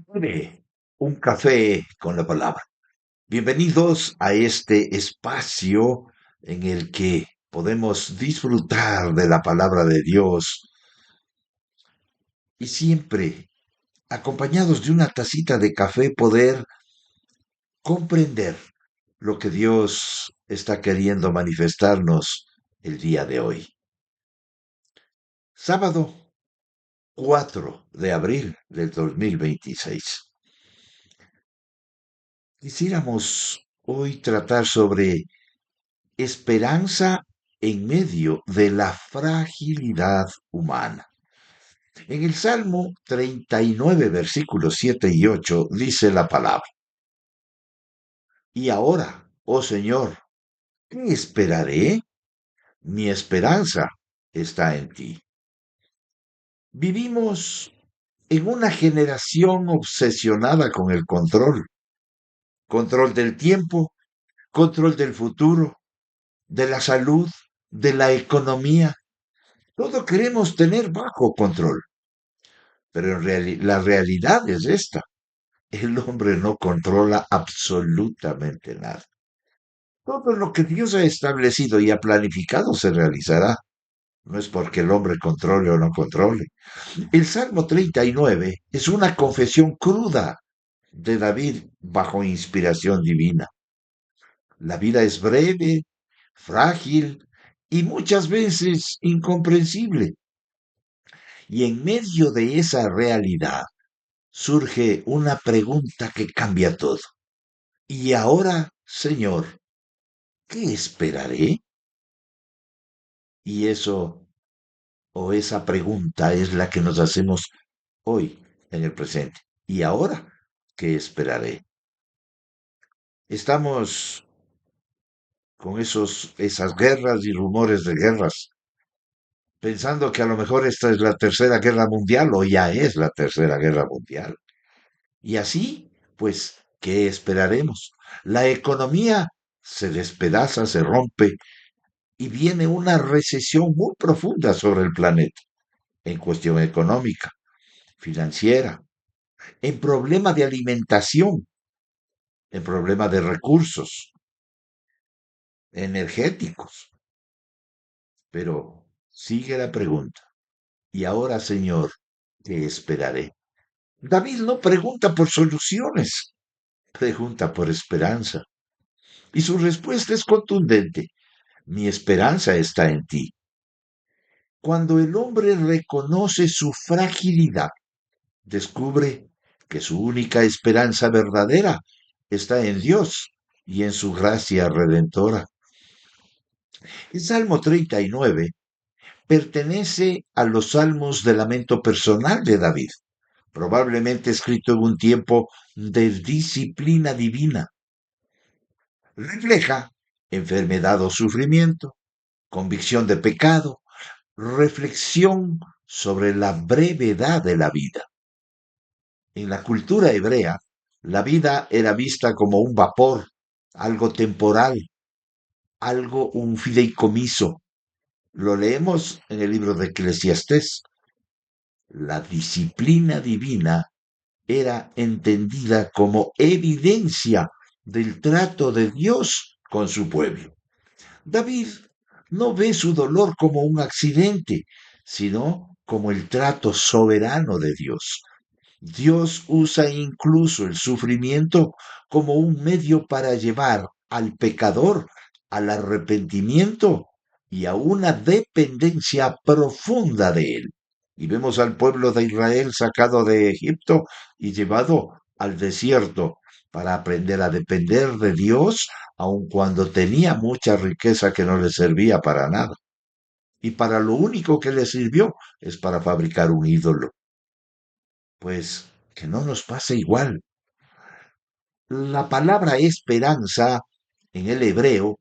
Breve, un café con la palabra. Bienvenidos a este espacio en el que podemos disfrutar de la palabra de Dios y siempre, acompañados de una tacita de café, poder comprender lo que Dios está queriendo manifestarnos el día de hoy. Sábado 4 de abril del 2026. Quisiéramos hoy tratar sobre esperanza en medio de la fragilidad humana. En el Salmo 39, versículos 7 y 8, dice la palabra: Y ahora, oh Señor, ¿qué esperaré? Mi esperanza está en ti. Vivimos en una generación obsesionada con el control. Control del tiempo, control del futuro, de la salud, de la economía. Todo queremos tener bajo control. Pero la realidad es esta. El hombre no controla absolutamente nada. Todo lo que Dios ha establecido y ha planificado se realizará. No es porque el hombre controle o no controle. El Salmo 39 es una confesión cruda de David bajo inspiración divina. La vida es breve, frágil y muchas veces incomprensible. Y en medio de esa realidad surge una pregunta que cambia todo. Y ahora, Señor, ¿qué esperaré? Y eso o esa pregunta es la que nos hacemos hoy en el presente. ¿Y ahora qué esperaré? Estamos con esas guerras y rumores de guerras, pensando que a lo mejor esta es la tercera guerra mundial o ya es la tercera guerra mundial. Y así, pues, ¿qué esperaremos? La economía se despedaza, se rompe y viene una recesión muy profunda sobre el planeta, en cuestión económica, financiera, en problema de alimentación, en problema de recursos energéticos. Pero sigue la pregunta. ¿Y ahora, Señor, qué esperaré? David no pregunta por soluciones, pregunta por esperanza. Y su respuesta es contundente. Mi esperanza está en ti. Cuando el hombre reconoce su fragilidad, descubre que su única esperanza verdadera está en Dios y en su gracia redentora. El Salmo 39 pertenece a los salmos de lamento personal de David, probablemente escrito en un tiempo de disciplina divina. Refleja enfermedad o sufrimiento, convicción de pecado, reflexión sobre la brevedad de la vida. En la cultura hebrea, la vida era vista como un vapor, algo temporal, algo, un fideicomiso. Lo leemos en el libro de Eclesiastés. La disciplina divina era entendida como evidencia del trato de Dios con su pueblo. David no ve su dolor como un accidente, sino como el trato soberano de Dios. Dios usa incluso el sufrimiento como un medio para llevar al pecador al arrepentimiento y a una dependencia profunda de él. Y vemos al pueblo de Israel sacado de Egipto y llevado al desierto para aprender a depender de Dios, aun cuando tenía mucha riqueza que no le servía para nada. Y para lo único que le sirvió es para fabricar un ídolo. Pues que no nos pase igual. La palabra esperanza en el hebreo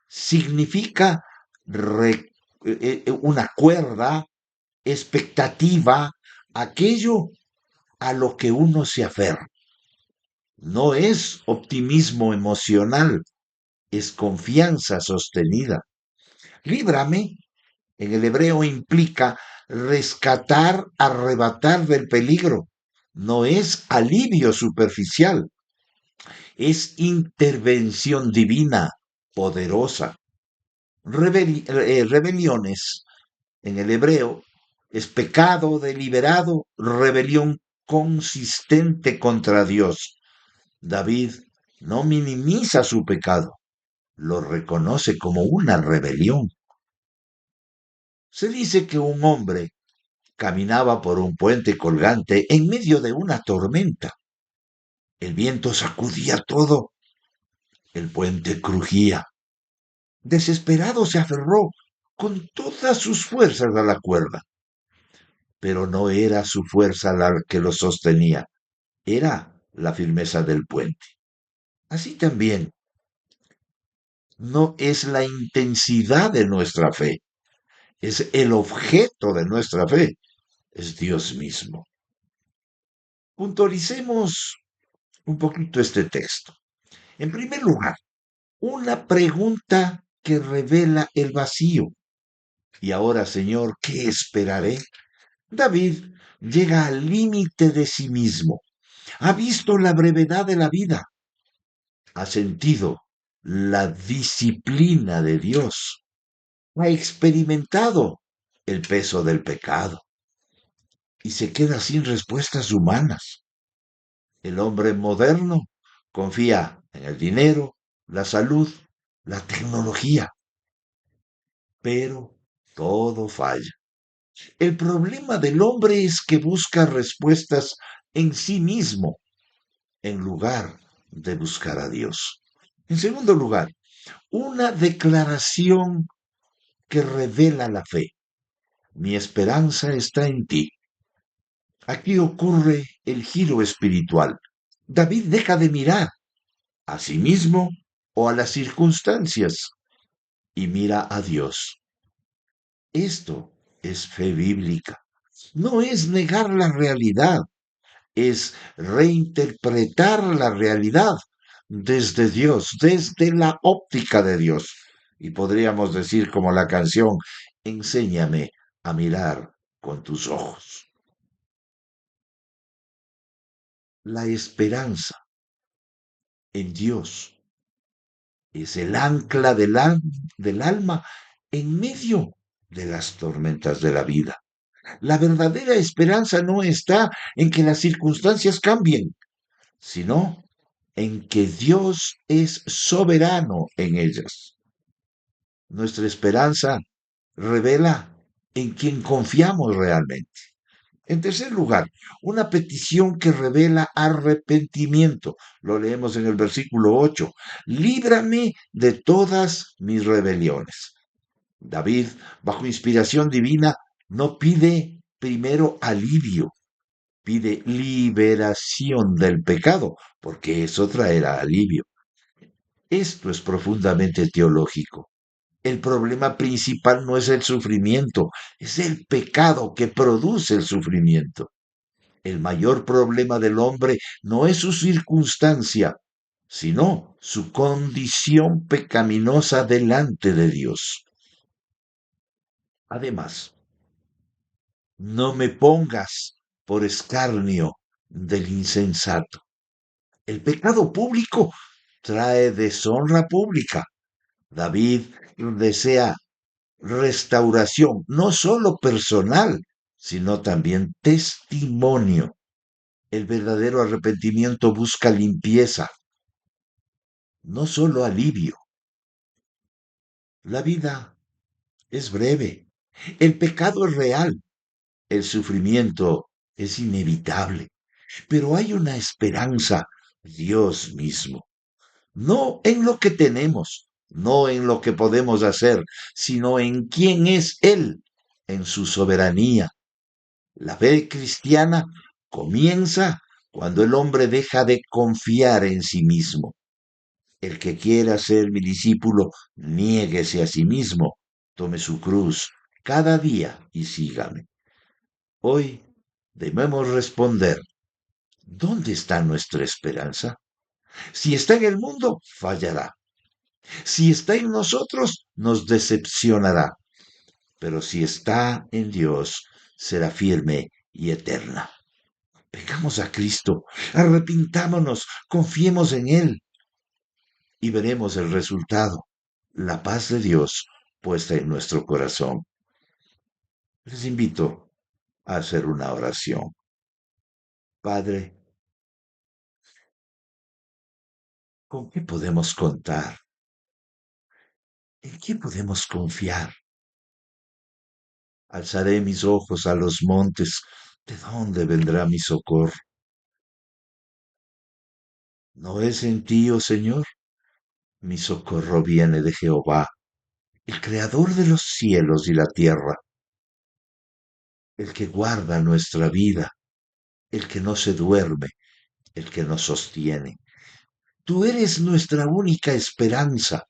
significa una cuerda, expectativa, aquello a lo que uno se aferra. No es optimismo emocional, es confianza sostenida. Líbrame, en el hebreo implica rescatar, arrebatar del peligro, no es alivio superficial, es intervención divina poderosa. Rebeliones en el hebreo es pecado deliberado, rebelión consistente contra Dios. David no minimiza su pecado, lo reconoce como una rebelión. Se dice que un hombre caminaba por un puente colgante en medio de una tormenta. El viento sacudía todo, el puente crujía. Desesperado se aferró con todas sus fuerzas a la cuerda, pero no era su fuerza la que lo sostenía, era la firmeza del puente. Así también no es la intensidad de nuestra fe, es el objeto de nuestra fe, es Dios mismo. Puntualicemos un poquito este texto. En primer lugar, una pregunta que revela el vacío. Y ahora, Señor, ¿qué esperaré? David llega al límite de sí mismo. Ha visto la brevedad de la vida. Ha sentido la disciplina de Dios. Ha experimentado el peso del pecado y se queda sin respuestas humanas. El hombre moderno confía en el dinero, la salud, la tecnología, pero todo falla. El problema del hombre es que busca respuestas en sí mismo en lugar de buscar a Dios. En segundo lugar, una declaración que revela la fe. Mi esperanza está en ti. Aquí ocurre el giro espiritual. David deja de mirar a sí mismo o a las circunstancias y mira a Dios. Esto es fe bíblica. No es negar la realidad, es reinterpretar la realidad desde Dios, desde la óptica de Dios. Y podríamos decir como la canción, enséñame a mirar con tus ojos. La esperanza en Dios es el ancla del alma en medio de las tormentas de la vida. La verdadera esperanza no está en que las circunstancias cambien, sino en que Dios es soberano en ellas. Nuestra esperanza revela en quien confiamos realmente. En tercer lugar, una petición que revela arrepentimiento. Lo leemos en el versículo 8. Líbrame de todas mis rebeliones. David, bajo inspiración divina, no pide primero alivio, pide liberación del pecado, porque eso traerá alivio. Esto es profundamente teológico. El problema principal no es el sufrimiento, es el pecado que produce el sufrimiento. El mayor problema del hombre no es su circunstancia, sino su condición pecaminosa delante de Dios. Además, no me pongas por escarnio del insensato. El pecado público trae deshonra pública. David desea restauración, no solo personal, sino también testimonio. El verdadero arrepentimiento busca limpieza, no solo alivio. La vida es breve, el pecado es real, el sufrimiento es inevitable, pero hay una esperanza, Dios mismo. No en lo que tenemos, no en lo que podemos hacer, sino en quién es Él, en su soberanía. La fe cristiana comienza cuando el hombre deja de confiar en sí mismo. El que quiera ser mi discípulo, niéguese a sí mismo, tome su cruz cada día y sígame. Hoy debemos responder, ¿dónde está nuestra esperanza? Si está en el mundo, fallará. Si está en nosotros, nos decepcionará, pero si está en Dios, será firme y eterna. Obedezcamos a Cristo, arrepintámonos, confiemos en Él y veremos el resultado, la paz de Dios puesta en nuestro corazón. Les invito a hacer una oración. Padre, ¿con qué podemos contar? ¿En qué podemos confiar? Alzaré mis ojos a los montes. ¿De dónde vendrá mi socorro? ¿No es en ti, oh Señor? Mi socorro viene de Jehová, el creador de los cielos y la tierra, el que guarda nuestra vida, el que no se duerme, el que nos sostiene. Tú eres nuestra única esperanza.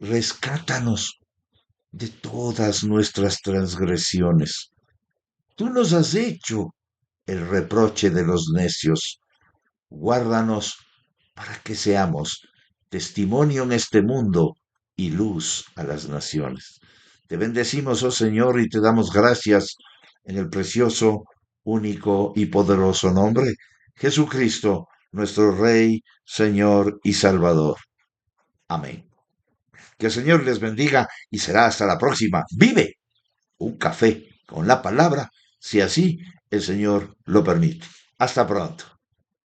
Rescátanos de todas nuestras transgresiones. Tú nos has hecho el reproche de los necios. Guárdanos para que seamos testimonio en este mundo y luz a las naciones. Te bendecimos, oh Señor, y te damos gracias en el precioso, único y poderoso nombre, Jesucristo, nuestro Rey, Señor y Salvador. Amén. Que el Señor les bendiga y será hasta la próxima. Vive un café con la palabra, si así el Señor lo permite. Hasta pronto.